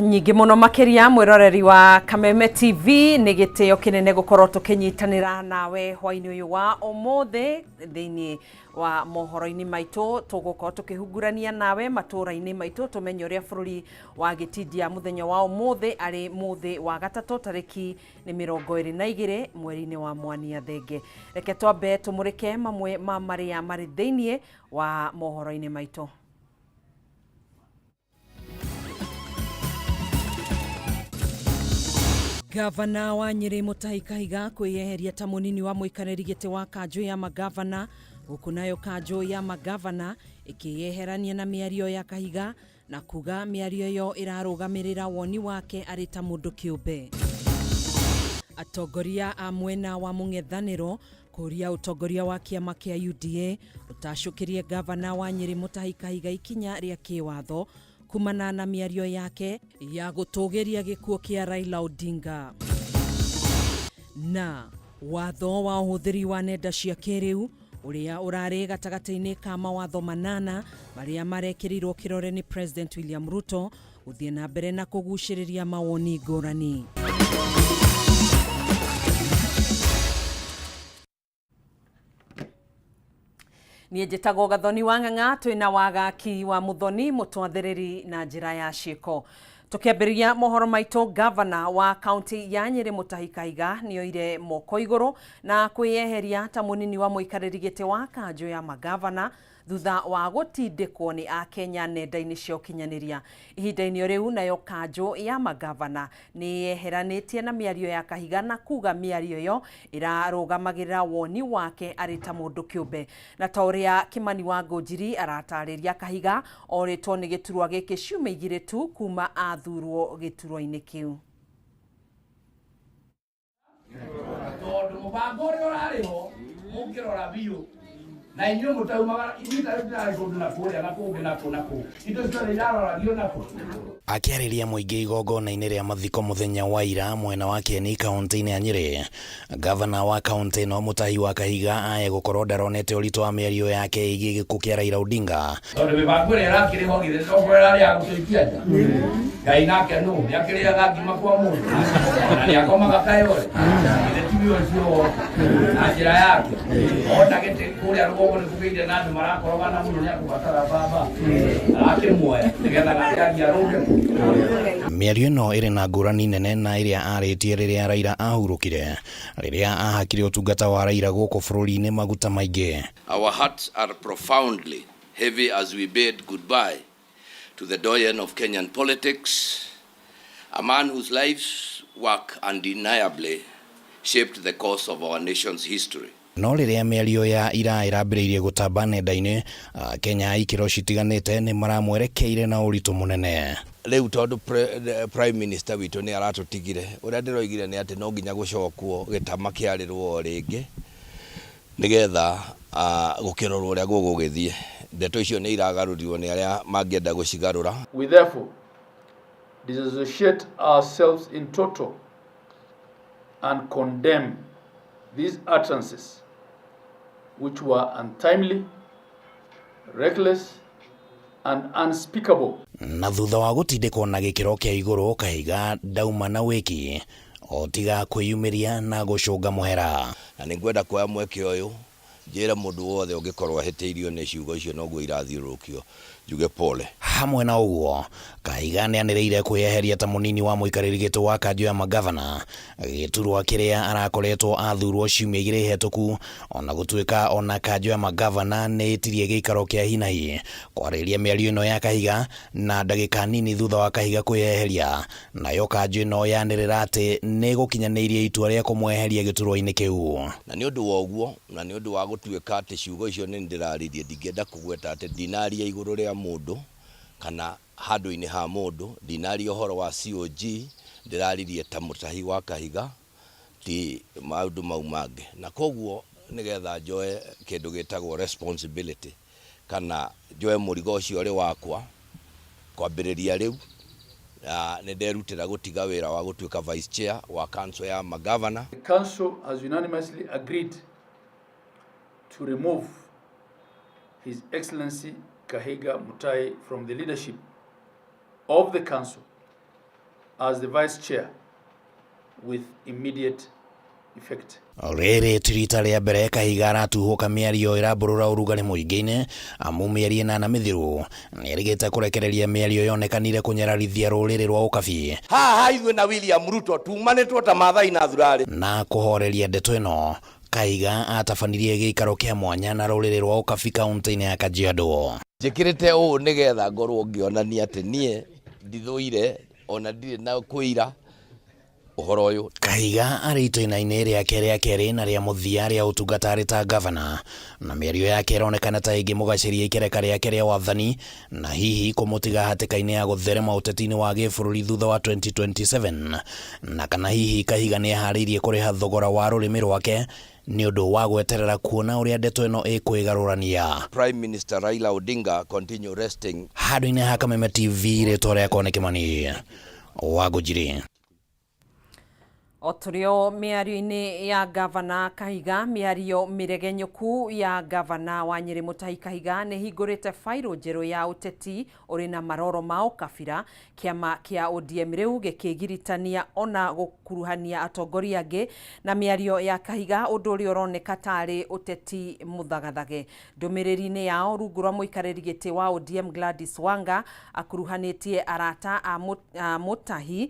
Nyingi muno makiria mwiroreri wa Kameme TV ni gitio kinene gukorwo tukinyitanira nawe hwaini uyu wa umuthi thiini wa mohoro-ini maitu tugukorwo tukihungurania nawe matura-ini maitu tumenye uria bururi wa gitindia muthenya wa umuthi ari muthi wa gatatu tariki ni 22 mweri-ini wa mwania thenge. Reke twambe tumurike mamwe ma maria mari thiini wa mohoro-ini maitu. Gavana wa Nyeri Mutahi Kahiga kwiyeheria ta munini wa muikariri giti wa kanjo ya magavana, guku nayo kanjo ya magavana ikiyeherania na miario ya Kahiga na kuga miario yo irarugamirira woni wake ari ta mundu kiumbe. Atongoria a mwena wa mung'ethaniro kuria utongoria wa kiama kia UDA utashukirie gavana wa Nyeri Mutahi Kahiga ikinya ria kiwatho kumana na miario yake ya gutugiria gikuo kia Raila Odinga. Na watho wa uhuthiri wa nenda cia kiriu uria urari gatagati-ini ka mawatho manana maria marekirirwo kirore ni President William Ruto uthie na mbere na kuguciriria mawoni ngurani. Niĩ njĩtagwo Gathoni wa Ng'ang'a, twĩna wagaki wa Muthoni mutwathĩrĩri na njĩra ya ciĩko. Tukiambĩrĩria mohoro maitũ, gavana wa kaunti ya Nyeri Mutahi Kahiga nĩoire moko igũrũ na kwĩyeheria ta munini wa mũikarĩri gĩtĩ wa kanjo ya magavana thutha wa gũtindĩkwo nĩ Akenya nenda-inĩ cia ũkinyanĩria. Ihinda-inĩ rĩu nayo kanjo ya magavana nĩyeheranĩtie na mĩario ya Kahiga na kuga mĩario yo ĩrarũgamagĩrĩra woni wake arĩ ta mũndũ kĩũmbe. Na ta ũrĩa Kimani wa Ngũnjiri aratarĩria, Kahiga orĩtwo nĩ gĩturwa gĩkĩ ciumia igĩrĩ tu kuma athurwo gĩturwa-inĩ kĩu. Tondũ mũbango ũrĩa ũrarĩho mũngĩrora biũ na inyuĩ mũtaumaga inyuĩ kũndũ na kũrĩa na kũngĩ na kũ indo ciothe iraroragio na kũ. Akiarĩria mũingĩ igongona-inĩ rĩa mathiko muthenya wa ira mwena wa Kieni kaunti-inĩ ya Nyeri, gavana wa kaunti ĩno Mutahi wa Kahiga aye gũkorwo ndaronete ũritũ wa mĩario yake ĩgiĩ gĩkuũ kĩa Raila Odinga. Tondũ mĩbango ĩrĩa ĩrakĩrĩho githĩ tokorwo ĩrarĩ ya gũtũikia nja. Ngai nake nũ nĩakĩrĩaga ngima kwa mũndũ na nĩakomaga kayore githĩ tibi ũcio na njĩra yake ona gĩtĩ kũrĩa rũgongo nĩkũgĩire na andũ marakorogana mũno nĩakũbatara baba arakĩmuoya nĩgetha nake angĩarũnge. Mĩario ĩno ĩrĩ na ngũrani nene na ĩrĩa arĩtie rĩrĩa Raila ahurũkire, rĩrĩa ahakire ũtungata wa Raila gũkũ bũrũri-inĩ maguta maingĩ. Our hearts are profoundly heavy as we bid goodbye to the doyen of Kenyan politics, a man whose life's work undeniably shaped the course of our nation's history. No rĩrĩa mĩario ya ira ĩrambĩrĩirie gũtamba nenda-inĩ, Kenya ikĩro citiganĩte nĩ maramwerekeire na ũritũ mũnene. Rĩu tondũ prime minister witũ nĩ aratũtigire, ũrĩa ndĩroigire nĩ atĩ no nginya gũcokwo gĩtama kĩarĩrwo rĩngĩ nĩgetha gũkĩrorwo ũrĩa gũgũgĩthiĩ. Ndeto icio nĩ iragarũrirwo nĩ arĩa mangĩenda gũcigarũra. We therefore disassociate ourselves in total and condemn these utterances which were untimely, reckless and unspeakable. Na thutha wa gũtindĩkwo na gĩkĩro kĩa igũrũ, Kahiga ndauma na wĩki o tiga kwĩyumĩria na gũcũnga mũhera. Na nĩngwenda kuoya mweke ũyũ njĩra mũndũ wothe ũngĩkorwo ahĩtĩirio nĩ ciugo icio noguo irathiũrũrũkio njuge pole. Hamwe na ũguo, Kahiga nĩanĩrĩire kwĩyeheria ta munini wa mũikarĩri gĩtĩ wa kanjo ya magavana, gĩturwa kĩrĩa arakoretwo athurwo ciumia igĩrĩ hetũku, ona gũtuĩka ona kanjo ya magavana nĩ ĩtirie gĩikaro kĩa hi na hi. Kwarĩria mĩario ĩno ya Kahiga na ndagĩka nini thutha wa Kahiga kwĩyeheria, nayo kanjo ĩno yanĩrĩra atĩ nĩ gũkinyanĩirie itua rĩa kũmweheria gĩturwa-inĩ kĩu. Na nĩ ũndũ wa ũguo na nĩ ũndũ wa gũtuĩka atĩ ciugo icio nĩ ndĩraririe, ndingĩenda kũgweta atĩ ndinaria igũrũ rĩa mũndũ kana handũ-inĩ ha mũndũ, ndinaria ũhoro wa COG, ndĩraririe ta Mutahi wa Kahiga, ti maũndũ mau mangĩ. Na koguo nĩgetha njoe kĩndũ gĩtagwo responsibility kana njoe mũrigo ũcio ũrĩ wakwa kwambĩrĩria rĩu, nĩ nderutĩra gũtiga wĩra wa gũtuĩka vice chair wa council ya magavana. The council has unanimously agreed to remove His Excellency Kahiga Mutahi from the leadership of the council as the Vice Chair with immediate effect. Rĩrĩ ti rita rĩa mbere Kahiga aratuhuka mĩario ĩrambũrũra ũrugarĩ mũingĩ-inĩ amu mĩeri 8 mĩthiru nĩerĩgĩte kũrekereria mĩario yonekanire kũnyararithia rũrĩrĩ rwa ũkabi haha ithuĩ na William Ruto tumanĩtwo ta Maathai na Thurari na kũhoreria ndeto ĩno. Kahiga atabanirie gĩikaro kĩa mwanya na rũrĩrĩ rwa ũkabi kaunti-inĩ ya Kajiado. njĩkĩrĩte ũũ nĩgetha ngorwo ngĩonania atĩ niĩ ndithũire ona ndirĩ na kwĩira ũhoro ũyũ. Kahiga arĩ itoina-inĩ rĩake rĩa kerĩ na rĩa mũthia rĩa ũtungata arĩ ta gavana, na mĩario yake ĩronekana ta ĩngĩmũgaciria ikereka rĩake rĩa wathani na hihi kũmũtiga hatĩka-inĩ ya gũtherema ũteti-inĩ wa gĩbũrũri thutha wa 2027, na kana hihi Kahiga nĩeharĩirie kũrĩha thogora wa rũrĩmĩ rwake nĩ ũndũ wa gweterera kuona ũrĩa ndeto ĩno ĩkwĩgarũrania. Prime Minister Raila Odinga continue resting. Handũ-inĩ ha Kameme TV rĩtwa rĩakwa nĩ Kĩmani Wangũnjiri. O tũrĩo mĩario-inĩ ya gavana Kahiga, mĩario mĩregenyũku ya gavana wa Nyeri Mutahi Kahiga nĩ hingũrĩte fairo njerũ ya ũteti ũrĩ na maroro ma ũkabira. Kĩama kĩa ODM rĩu gĩkĩgiritania ona gũkuruhania atongoria angĩ na mĩario ya Kahiga, ũndũ ũrĩa ũroneka tarĩ ũteti mũthagathage. Ndũmĩrĩri-inĩ yao rungu rwa mũikarĩri gĩtĩ wa ODM Gladys Wanga akuruhanĩtie arata a Mutahi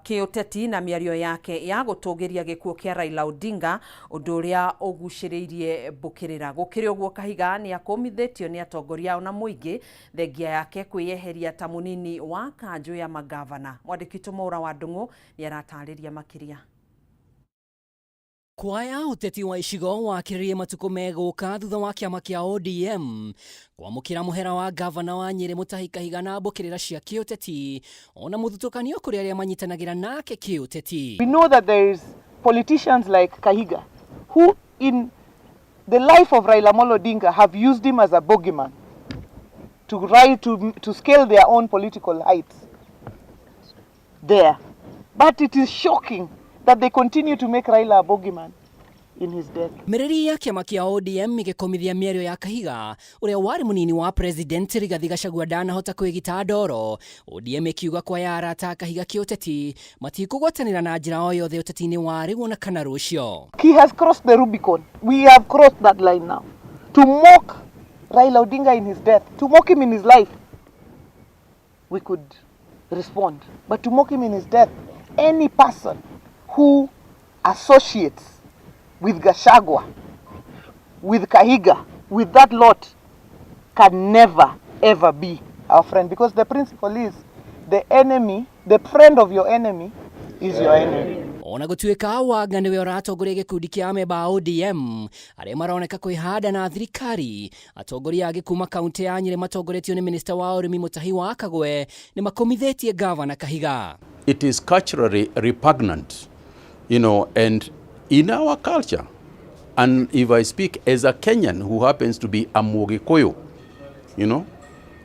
kĩũteti na mĩario yake ya gũtũgĩria gĩkuũ kĩa Raila Odinga, ũndũ ũrĩa ũgucĩrĩirie mbũkĩrĩra. Gũkĩrĩ ũguo Kahiga nĩ akomithĩtio nĩ atongoria ona mũingĩ thengia yake kwĩyeheria ta mũnini wa kanjũ ya magavana. Mwandĩki Tũmũra wa Ndung'u nĩ aratarĩria makĩria. Kwaya ũteti wa icigo wakĩrĩrie matukũ megũka thutha wa kĩama kĩa ODM kwamũkĩra mũhera wa gavana wa Nyeri Mutahi Kahiga na mbũkĩrĩra cia kĩũteti ona mũthutũkanio kũrĩ arĩa manyitanagĩra nake kĩũteti. We know that there is politicians like Kahiga who in the life of Raila Odinga have used him as a bogeyman to scale their own political heights there. But it is shocking that they continue to make Raila a bogeyman in his death. Mĩrĩri ya kĩama kĩa ODM ĩgĩkomithia mĩario ya Kahiga ũrĩa warĩ mũnini wa president Rigathi Gachagua ndanahota kwĩgita ndoro. ODM ĩkiuga kwaya arata Kahiga kĩũteti matikũgwatanĩra na njĩra o yothe ũteti-inĩ wa rĩu ona kana rũcio. He has crossed the Rubicon. We have crossed that line now. To mock Raila Odinga in his death, to mock him in his life, we could respond. But to mock him in his death, any person who associates with Gachagua, with Kahiga, with that lot, can never ever be our friend, because the principle is the enemy, the friend of your enemy is your enemy. Ona gũtuĩka Wanga nĩwe ũratongoria gĩkundi kĩa amemba a ODM arĩa maroneka kwĩhanda na thirikari, atongoria angĩ kuma kaunti ya Nyeri matongoretio nĩ minista wa ũrĩmi Mutahi wa Kagwe nĩ makomithĩtie gavana Kahiga. It is culturally repugnant, you know, and in our culture, and if I speak as a Kenyan who happens to be a Mugikuyu, you know,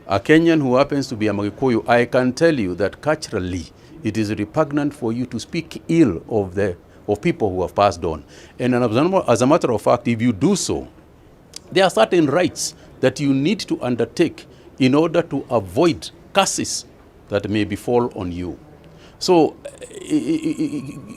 a Kenyan who happens to be a Mugikuyu, I can tell you that culturally it is repugnant for you to speak ill of people who have passed on. And as a matter of fact, if you do so, there are certain rights that you need to undertake in order to avoid curses that may befall on you. So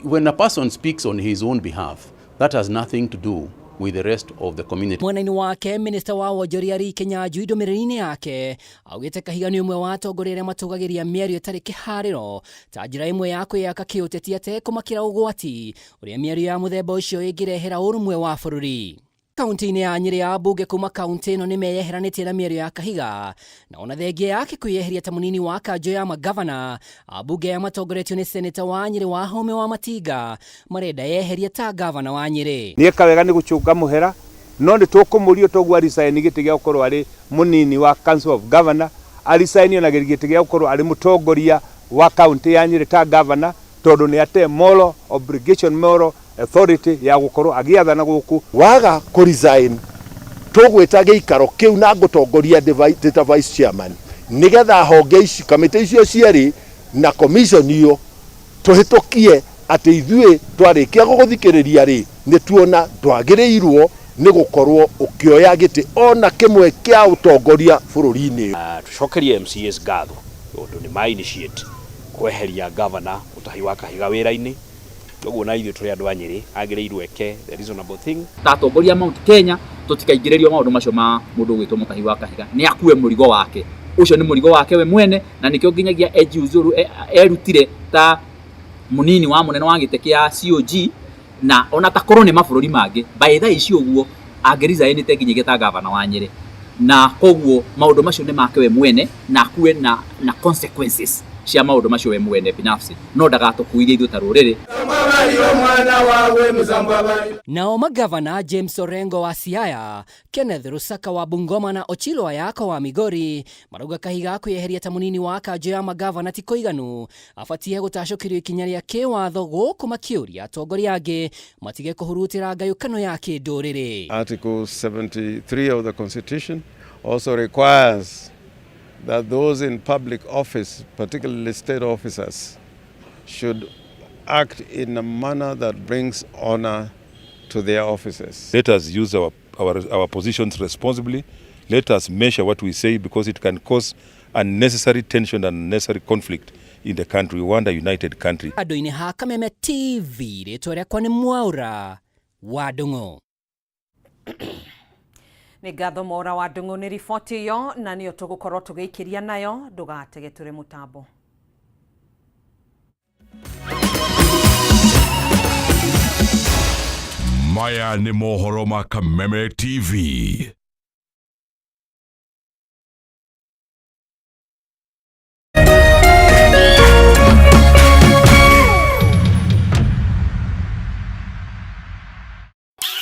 when a person speaks on his own behalf, that has nothing to do with the rest of the community. Mwena-inĩ wake minista wa wonjoria Ri Kĩnyanjui ndũmĩrĩri-inĩ yake augĩte Kahiga nĩ ũmwe wa atongoria arĩa matũgagĩria mĩario ĩtarĩ kĩharĩro ta njĩra ĩmwe ya kwĩyaka kĩũteti atekũmakĩra ũgwati ũrĩa mĩario ya mũthemba ũcio ĩngĩrehera ũrũmwe wa bũrũri. Kaunti-inĩ ya Nyeri ambunge kuma kaunti ĩno nĩ meyeheranĩtie na mĩario ya Kahiga na ona thengia yake kwĩyeheria ta mũnini wa kanjũ ya magavana. Ambunge ya matongoretio nĩ seneta wa Nyeri Wahome wa Matinga marenda yeheria ta gavana wa Nyeri. Nĩeka wega nĩ gũcũnga mũhera no nĩ tũkũmũrio togwa resign gĩtĩ gĩa gũkorwo arĩ mũnini wa Council of Governor, resign na gĩtĩ gĩa gũkorwo arĩ mũtongoria wa kaunti ya Nyeri ta gavana tondũ nĩ ate moral obligation, moral authority ya gukorwo agiathana gũkũ. Waga ku resign tugwita gĩikaro kĩu na gũtongoria the vice chairman nigetha honge ici kamĩtĩ icio ciarĩ na commission iyo tuhĩtũkie atĩ ithuĩ twarĩkia gũthikĩrĩria rĩ nĩ tuona twagĩrĩirwo nĩ gũkorwo ũkĩoya gĩtĩ ona kĩmwe kĩa ũtongoria bũrũri-inĩ. Tucokerie MCAs ngatho tondũ nĩ ma initiate kweheria governor utahi wa kahiga wira-ini koguo na ithuĩ tũrĩ andũ a Nyeri agĩrĩirwo eke the reasonable thing. Tatongoria Mount Kenya tũtikaingĩrĩrio maũndũ macio ma mũndũ ũgwĩtwo mũtahi wa kahiga nĩ akue mũrigo wake. Ucio nĩ mũrigo wake we mwene na nĩkĩo nginyagia Ejuzuru erutire ta munini wa munene wa gĩtĩ kĩa COG na ona ta korwo nĩ mabũrũri mangĩ by thaa ici ũguo angĩresign te nginyagia ta governor wa Nyeri na koguo maũndũ macio nĩ make we mwene na akue na consequences cia maũndũ macio we mwene binafsi no ndagatũkuithie ithuĩ ta rũrĩrĩ. Nao magavana James Orengo wa Siaya, Kenneth Rusaka wa Bungoma na Ochilo Ayako wa Migori marauga kahiga kwĩyeheria ta munini wa kanjũ ya magavana ti kũiganu abatie gũtacũkĩrio ikinya rĩa kĩwatho gũkũ makĩũria atongoria angĩ matige kũhurutĩra ngayũkano ya kĩndũrĩrĩ. Article 73 of the Constitution also requires that those in public office, particularly state officers, should act in a manner that brings honor to their offices. Let us use our positions responsibly. Let us measure what we say because it can cause unnecessary tension and unnecessary conflict in the country. We want a united country. Andũ-inĩ ha Kameme TV rĩtwa rĩakwa nĩ Mwaura wa Ndung'u. Nĩ ngatho Mwaura wa Ndung'u nĩ riboti ĩyo na nĩyo tũgũkorwo tũgĩikĩria nayo ndũgatege tũrĩ mũtambo. Maya nĩ mohoro ma Kameme TV.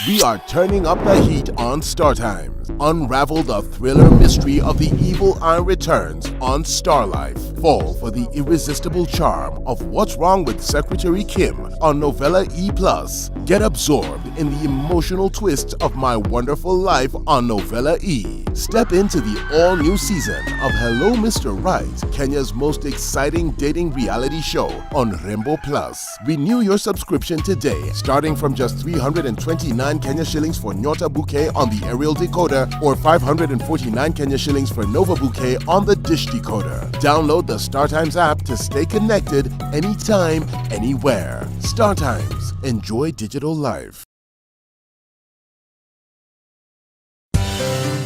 We are turning up the heat on Star Times. Unravel the thriller mystery of the evil eye returns on Star Life. Fall for the irresistible charm of What's Wrong with Secretary Kim on Novella E+. Get absorbed in the emotional twist of My Wonderful Life on Novella E. Step into the all-new season of Hello Mr. Right, Kenya's most exciting dating reality show on Rainbow Plus. Renew your subscription today, starting from just 329 Kenya shillings for Nyota Bouquet on the aerial decoder or 549 Kenya shillings for Nova Bouquet on the dish decoder. Download the StarTimes app to stay connected anytime, anywhere. StarTimes. Enjoy digital life.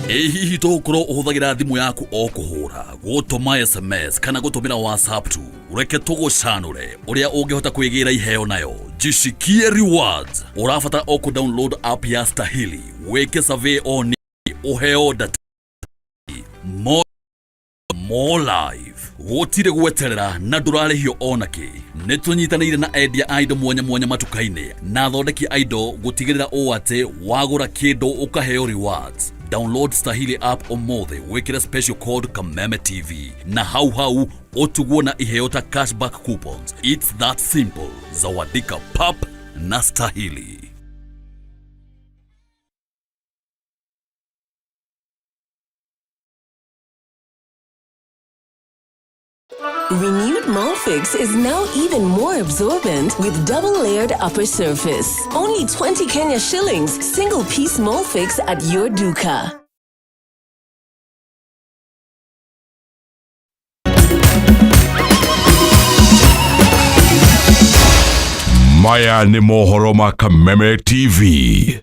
Hihi tũgũkorwo ũhũthagĩra thimũ yaku o kũhũra, gũtũma SMS kana gũtũmĩra WhatsApp tu. Reke tũgũcanũre ũrĩa ũngĩhota kwĩgĩra iheo nayo. Jishikie rewards. Ũrabatara o download app ya Stahili. Weke survey on uheo data. More live. Gũtirĩ gweterera na ndũrarĩhio onake. Nĩ tũnyitanĩire na endia indo mwanya matuka-inĩ na athondeki indo gũtigĩrĩra ũũ atĩ wagũra kĩndũ ũkaheo rewards. Download Stahili app ũmũthĩ wĩkĩre special code Kameme TV na hau ũtugwo na iheo ta cashback coupons. It's that simple. Zawadika pap na Stahili. Renewed Molfix is now even more absorbent with double-layered upper surface. Only 20 Kenya shillings, single-piece Molfix at your duka. Maya nĩ mohoro ma Kameme TV.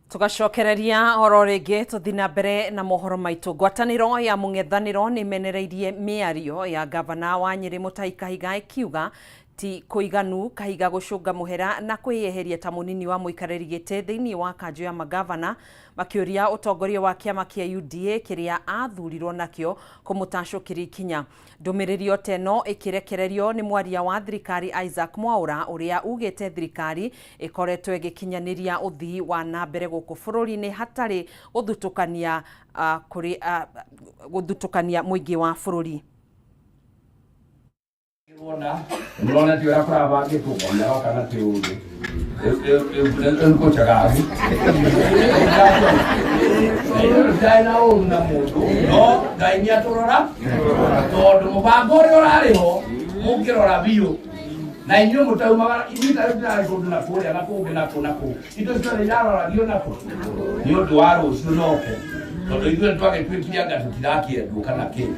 Tugacokereria horo rĩngĩ tũthi na mbere na mohoro maitũ. Ngwatanĩro ya mũng'ethanĩro nĩ menereirie mĩario ya gavana wa Nyeri Mutahi Kahiga ikiuga ti kũiganu Kahiga gũcũnga mũhera na kwĩyeheria ta mũnini wa mũikarĩri gĩtĩ thĩinĩ wa kanjũ ya magavana makĩũria ũtongoria wa kĩama kĩa UDA kĩrĩa athurirwo nakĩo kũmũtacũkĩria ikinya. Ndũmĩrĩri o teno ĩkĩrekererio nĩ mwaria wa thirikari Isaac Mwaura ũrĩa ugĩte thirikari ĩkoretwo ĩgĩkinyanĩria ũthii wa na mbere gũkũ bũrũri-inĩ hatarĩ gũthutũkania mũingĩ wa bũrũri. Mlona tiora kwa bagi tu kwa leo kana tiude. Ko chagavi. Daina una mutu. No, dainia torora. Todo mubango orariho. Mukirora bio. Na inyo mutauma ibita ibita ko na kule na ko na ko. Ito sio yaro radio na ko. Ndio duaro usionoke. Todo hivyo twake pia gatu kidaki kana ke.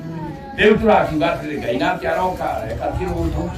Riu turakiuga atiri Ngai nake aroka reka kiundu.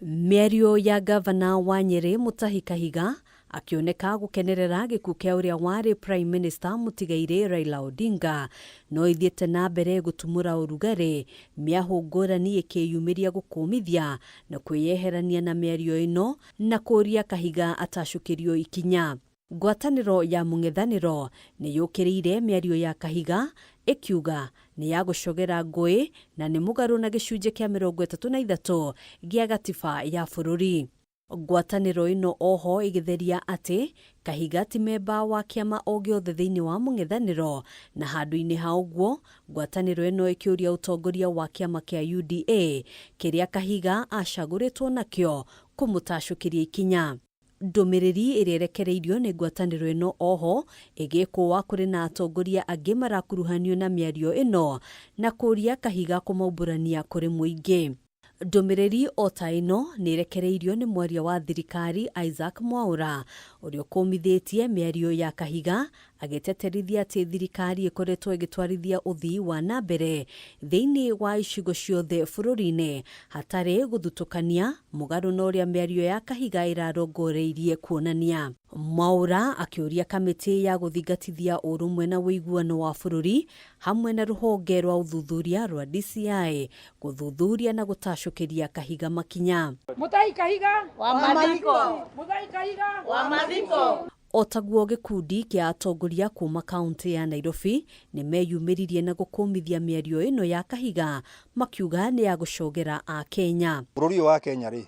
Mĩario ya gavana wa Nyeri Mutahi Kahiga akioneka gukenerera gikuũ kia uria wari Prime Minister mutigaire Raila Odinga no ithiete na mbere gutumura urugari miahu ngũrani ikiyumiria gukumithia na kwiyeherania na mĩario ino na kuria Kahiga atashukirio ikinya. Ngwatanĩro ya mũng'ethanĩro nĩ yũkĩrĩire mĩario ya Kahiga ikiuga ni ya gucogera ngũĩ na nĩ mũgarũ na gĩcunjĩ kĩa 33 gĩa gatiba ya bũrũri. Ngwatanĩro ino oho igitheria ati Kahiga ti memba wa kiama o giothe thĩinĩ wa mũng'ethanĩro na handũ-inĩ ha ũguo ngwatanĩro ino ikiuria utongoria wa kiama kia UDA kĩrĩa Kahiga acagũrĩtwo nakio kumũtacũkĩria ikinya. Ndũmĩrĩri ĩrĩrekereirio nĩ ngwatanĩro ino oho ĩgĩkũwa kũrĩ na atongoria angĩ marakuruhanio na mĩario ino na kũria Kahiga kũmaumbũrania kũrĩ mũingĩ. Ndũmĩrĩri o ta ĩno nĩ ĩrekereirio nĩ mwaria wa thirikari Isaac Mwaura ũrĩa ũkũmithĩtie mĩario ya Kahiga agĩteterithia atĩ thirikari ĩkoretwo ĩgĩtwarithia ũthii wa na mbere thĩinĩ wa icigo ciothe bũrũri-inĩ hatarĩ gũthutũkania mũgarũ na ũrĩa mĩario ya Kahiga ĩrarongoreirie kuonania. Mwaura akĩũria kamĩtĩ ya gũthingatithia ũrũmwe na wĩiguano wa bũrũri hamwe na rũhonge rwa ũthuthuria rwa DCI gũthuthuria na gũtacũkĩria Kahiga makinya. Mutahi Kahiga wa mathiko. Mutahi Kahiga wa mathiko. Otaguo gĩkundi kĩa atongoria kuma kaunti ya Nairobi nĩ meyumĩririe na gũkũmithia mĩario ĩno ya Kahiga makiuga nĩ ya gũcogera a Kenya. Bũrũri wa Kenya rĩ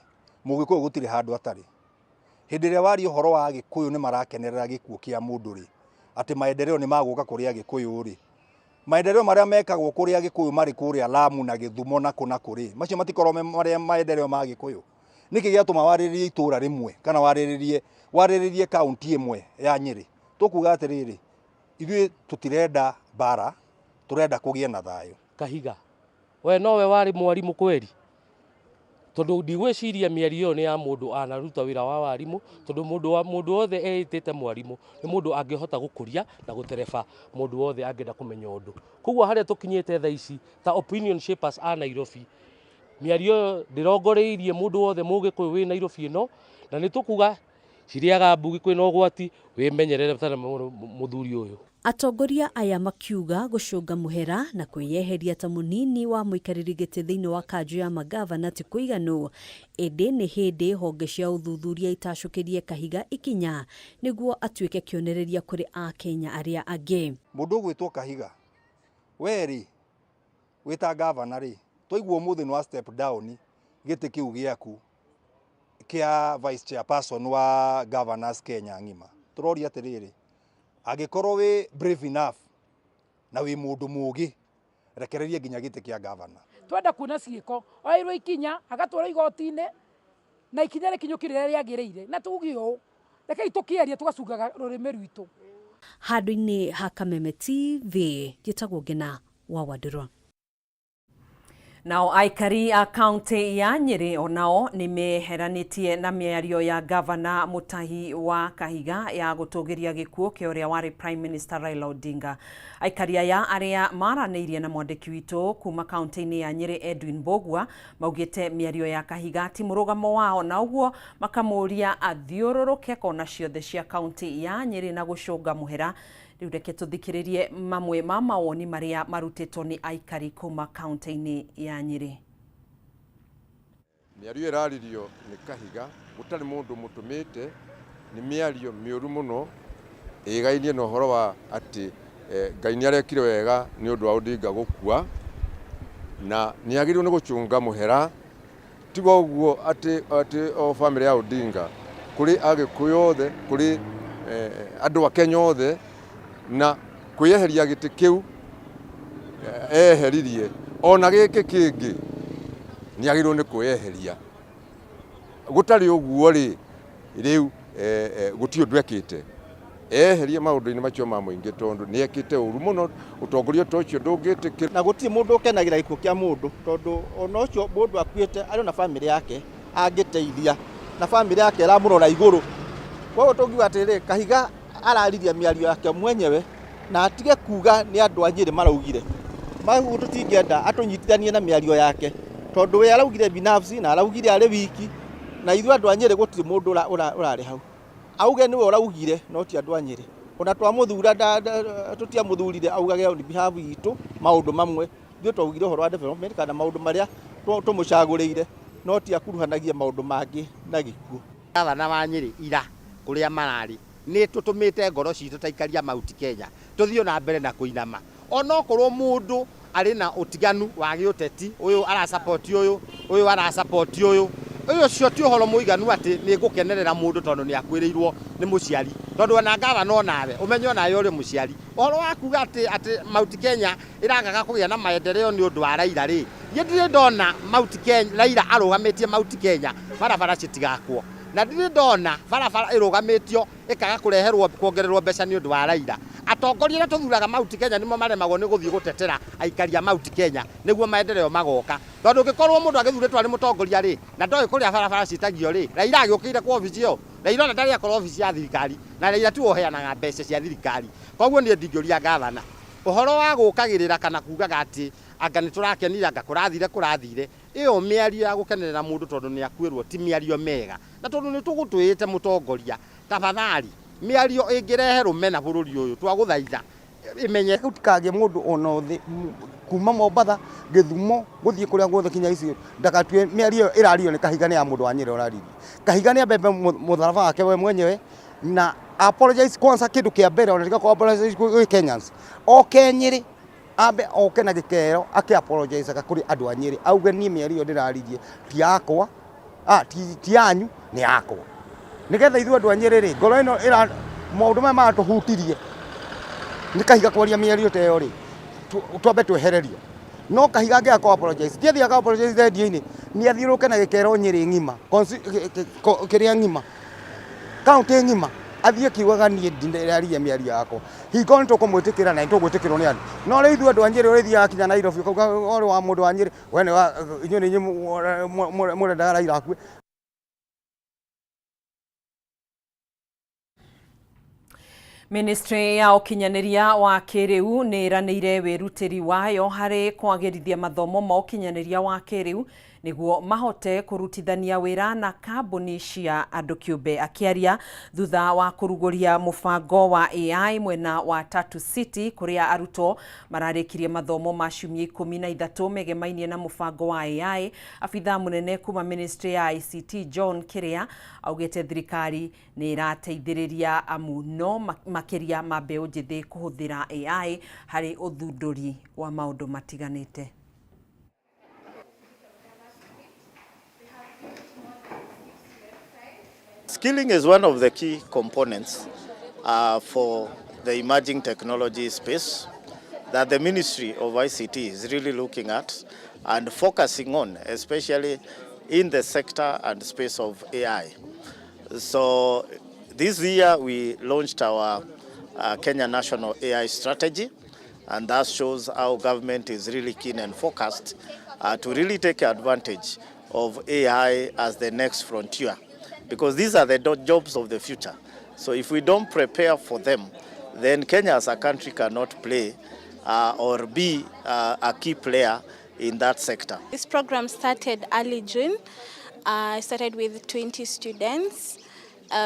mũgĩkũyũ gũtirĩ handũ atarĩ. Hĩndĩ ĩrĩa wari ũhoro wa Gĩkũyũ nĩ marakenerera gĩkuũ kĩa mũndũ rĩ atĩ maendeleo nĩ magũka kũrĩa Gĩkũyũ rĩ. Maendeleo marĩa mekagwo kũrĩa Gĩkũyũ marĩ kũrĩa Lamu na Gĩthumo na kũna kũrĩ macio matikorwo marĩa maendeleo ma Gĩkũyũ. Nĩkĩ gĩatũma warĩrĩrie itũra rĩmwe kana warĩrĩrie kaunti ĩmwe ya Nyeri. Tũkuga atĩrĩrĩ ithuĩ tũtirenda bara tũrenda kũgĩa na thayũ. Kahiga we nowe wari mwarimũ kweri tondu ndigwiciria mĩario nĩ ya mũndũ anaruta wĩra wa warimũ tondu mũndũ wothe eitĩte mwarimũ nĩ mũndũ angĩhota gũkũria na gũtereba mũndũ wothe angĩenda kũmenya ũndũ. Koguo harĩa tũkinyĩte thaa ici ta opinion shapers a Nairobi mĩario ndĩrongoreirie mũndũ wothe mũgĩkũyũ wĩ Nairobi ĩno na nĩ tũkuga ciriaga mbugi kwĩna ũgwati wĩmenyerere tana mũthuri ũyũ. Atongoria aya makiuga gũcũnga mũhera na kwĩyeheria ta mũnini wa mũikarĩri gĩtĩ thĩinĩ wa kanjũ ya magavana ti kũiganu ĩndĩ nĩ hĩndĩ honge cia ũthuthuria itacũkĩrie Kahiga ikinya nĩguo atuĩke kĩonereria kũrĩ a Kenya arĩa angĩ. Mũndũ ũgwĩtwo Kahiga we rĩ wĩta gavana rĩ twaigua ũmũthĩ nĩ wa step down gĩtĩ kĩu gĩaku kĩa vice chairperson wa governors Kenya ng'ima. Tũroria atĩrĩrĩ angĩkorwo wĩ brave enough na wĩ mũndũ mũũgĩ rekereria nginya gĩtĩ kĩa gavana. Twenda kuona ciĩko oirwo ikinya agatwara igoti-inĩ na ikinya rĩkinyũkĩrĩra rĩagĩrĩire na tuge ũũ rekei tũkĩaria tũgacungaga rũrĩmĩ rwitũ. Handũ-inĩ ha Kameme TV njĩtagwo Ngina wa Wandĩrwa. Nao aikari a kaunti ya Nyeri onao nĩ meheranĩtie na mĩario ya gavana Mutahi wa Kahiga ya gũtũgĩria gĩkuũ kĩa ũrĩa warĩ Prime Minister Raila Odinga. Aikari aya arĩa maranĩirie na mwandĩki witũ kuma kaunti-inĩ ya Nyeri Edwin Mbogwa maugĩte mĩario ya Kahiga ti mũrũgamo wao na ũguo makamũria athiũrũrũke kona ciothe cia kaunti ya Nyeri na gũcũnga mũhera. Rĩu reke tũthikĩrĩrie mamwe ma mawoni marĩa marutĩtwo nĩ aikari kuma kaunti-inĩ ya Nyeri. Mĩario ĩraririo nĩ Kahiga gũtarĩ mũndũ mũtũmĩte nĩ mĩario mĩũru mũno ĩgainie na ũhoro wa atĩ Ngai nĩarekire wega nĩ ũndũ wa Odinga gũkua na nĩagĩrĩirwo nĩ gũcũnga mũhera tiga ũguo atĩ o family ya Odinga kũrĩ Agĩkũyũ othe kũrĩ andũ a Kenya othe na kwĩyeheria gĩtĩ kĩu eheririe ona gĩkĩ kĩngĩ nĩagĩrĩirwo nĩ kwĩyeheria gũtarĩ ũguo rĩ rĩu gũtirĩ ũndũ ekĩte eherie maũndũ-inĩ macio ma mũingĩ tondũ nĩekĩte ũru mũno ũtongoria ta ũcio ndũngĩtĩkĩra na gũtirĩ mũndũ ũkenagĩra gĩkuũ kĩa mũndũ tondũ ona ũcio mũndũ akuĩte arĩ na famĩlĩ yake angĩteithia na famĩlĩ yake ĩramũrora igũrũ. Koguo tũngiuga atĩrĩ Kahiga arariria mĩario yake mwenyewe na atige kuga nĩ andũ a Nyeri maraugire magu tutingenda atunyitithanie na mĩario yake tondu we araugire binafsi na araugire arĩ wiki na ithuĩ andũ a Nyeri gũtirĩ mũndũ ũrarĩ hau auge nĩwe ũraugire no ti andũ a Nyeri ona twamũthura tũtiamũthurire augage on behalf itũ maũndũ mamwe ithuĩ twaugire ũhoro wa development kana maũndũ marĩa tũmũcagũrĩire no ti akuruhanagia maũndũ mangĩ na gĩkuũ. Gavana wa Nyeri ira kũrĩa mararĩ nĩ tũtũmĩte ngoro citũ taikaria Mount Kenya tũthiĩ na mbere na kũinama ona okorwo mũndũ arĩ na ũtiganu wa gĩũteti ũyũ arasupport ũyũ arasupport ũyũ ũcio ti ũhoro mũiganu atĩ nĩ ngũkenerera mũndũ tondũ nĩ akwĩrĩirwo nĩ mũciari tondũ ona gavana onawe ũmenye onawe ũrĩ mũciari ũhoro wa kuga atĩ Mount Kenya ĩrangaga kũgĩa na maendeleo nĩ ũndũ wa Raila rĩ ndirĩ ndona Mount Kenya Raila arũgamĩtie Mount Kenya barabara citigakwo na ndirĩ ndona barabara ĩrũgamĩtio ĩkaga kũreherwo kuongererwo mbeca nĩ ũndũ wa Raila atongoria tũthuraga Mount Kenya nĩmo maremagwo nĩ gũthiĩ gũtetera aikaria Mount Kenya nĩguo maendeleo magoka tondũ ũngĩkorwo mũndũ agĩthurĩtwo arĩ mũtongoria rĩ na ndoĩ kũrĩa barabara citagio rĩ Raila agĩũkĩire kwa obici ĩyo Raila ona ndarĩ akorwo obici ya thirikari na Raila tu oheanaga mbeca cia thirikari koguo niĩ ndingĩũria gavana ũhoro wa gũkagĩrĩra kana kugaga atĩ anga nĩ tũrakenira anga kũrathire ĩyo mĩario ya gũkenerera mũndũ tondũ nĩ akuĩrwo ti mĩario mega na tondũ nĩ tũgũtwĩte mũtongoria tafadhali mĩario ĩngĩrehe rũmena bũrũri ũyũ twagũthaitha imenye gũtikagĩe mũndũ ona thĩ kuma Mombatha Gĩthumo gũthiĩ kũrĩa guothe kinya icio ndagatue mĩario ĩrario nĩ Kahiga nĩ ya mũndũ wa Nyeri ũraririe Kahiga nĩ abebe mũtharaba wake we mwenyewe na apologize kwanza kĩndũ kĩa mbere ona tika apologize gwĩ Kenyans oke Nyeri ambe oke na gĩkero ake apologize kũrĩ andũ a Nyeri auge niĩ mĩario ndĩraririe ti yakwa ti yanyu nĩ yakwa nigetha ithuĩ andũ a Nyeri rĩ ngoro ĩno ĩra maũndũ maya matũhutirie nĩ Kahiga kwaria mĩario ta ĩyo rĩ twambe twehererio no Kahiga angĩaka apologize thiĩ aka apologize radio-inĩ nĩ athiũrũke na gĩkero Nyeri ng'ima kĩrĩa ng'ima kaunti ng'ima athiĩ kiugaga niĩ ndĩraririe mĩario yakwa hingo nĩ tũkũmwĩtĩkĩra na nĩ tũgwĩtĩkĩrwo nĩ andũ no rĩu ithuĩ andũ a Nyeri ũrĩthiaga kinya Nairobi ũkauga ũrĩ wa mũndũ wa Nyeri we nĩ wa inyuĩ nĩ mũrendaga Raila akue. Ministry ya ũkinyanĩria wa kĩrĩu nĩ ĩranĩire wĩrutĩri wayo harĩ kwagĩrithia mathomo ma ũkinyanĩria wa kĩrĩu nĩguo mahote kũrutithania wĩra na kambuni cia andũ kĩũmbe akĩaria thutha wa kũrugũria mũbango wa AI mwena wa Tatu City kũrĩa arutwo mararĩkirie mathomo ma ciumia 13 megemainie na mũbango wa AI. Abitha mũnene kuma Ministry ya ICT John Kiria augĩte thirikari nĩ ĩrateithĩrĩria mũno makĩria ma mbeũ njĩthĩ kũhũthĩra AI harĩ ũthundũri wa maũndũ matiganĩte. Skilling is one of the key components for the emerging technology space that the Ministry of ICT is really looking at and focusing on, especially in the sector and space of AI. So this year we launched our Kenya National AI Strategy, and that shows how government is really keen and focused to really take advantage of AI as the next frontier, because these are the jobs of the future. So if we don't prepare for them, then Kenya as a country cannot play or be a key player in that sector. This program started early June. I started with 20 students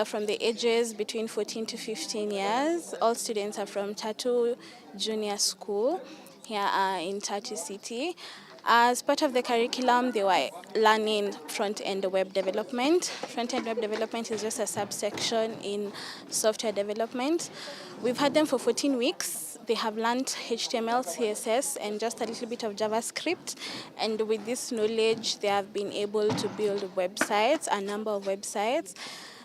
from the ages between 14 to 15 years. All students are from Tatu Junior School here in Tatu City. As part of the curriculum, they were learning front-end web development. Front-end web development is just a subsection in software development. We've had them for 14 weeks. They have learned HTML, CSS, and just a little bit of JavaScript. And with this knowledge, they have been able to build websites, a number of websites.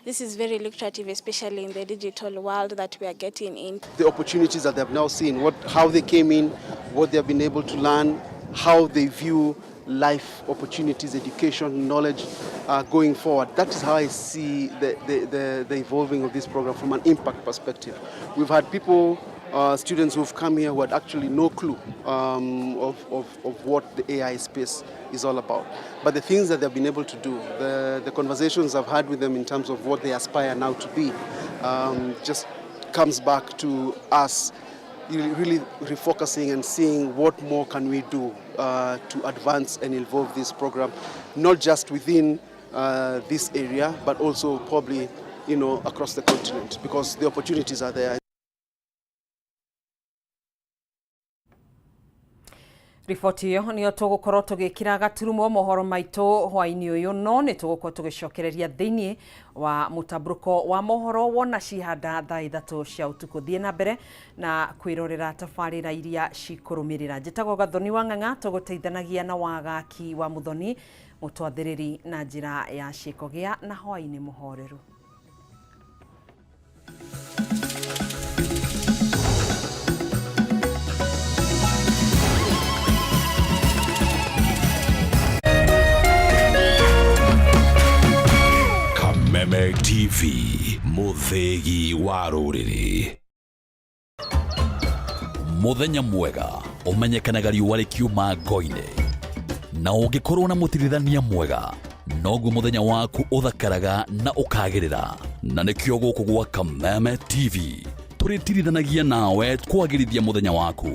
This is very lucrative, especially in the digital world that we are getting in. The opportunities that they have now seen, how they came in, what they have been able to learn, how they view life opportunities, education, knowledge going forward. That is how I see the evolving of this program from an impact perspective. We've had people, students who've come here who had actually no clue of what the AI space is all about. But the things that they've been able to do, the conversations I've had with them in terms of what they aspire now to be, just comes back to us really refocusing and seeing what more can we do to advance and evolve this program, not just within this area, but also probably, across the continent, because the opportunities are there. Riboti iyo niyo tugukorwo tugikira gaturumo mohoro maitu hwaini uyu no ni tugukorwo tugicokereria thiini wa mutabruko wa mohoro wona cihanda thaa 3 cia utuku thie na mbere na kwirorera tabarira iria cikurumirira. Njitagwo Gathoni wa Ng'ang'a, tuguteithanagia na wagaki wa muthoni mutwathiriri na njira ya ciiko gia na hwaini muhoreru. Kameme TV, muthegi wa ruriri. Muthenya mwega umenyekanaga riũa rikiuma ngo-inĩ, na ũngĩkorwo na mũtirithania mwega noguo muthenya waku uthakaraga na ukagĩrĩra. Na nĩkĩo gũkũ gwa Kameme TV tũrĩtirithanagia nawe kwagĩrithia muthenya waku.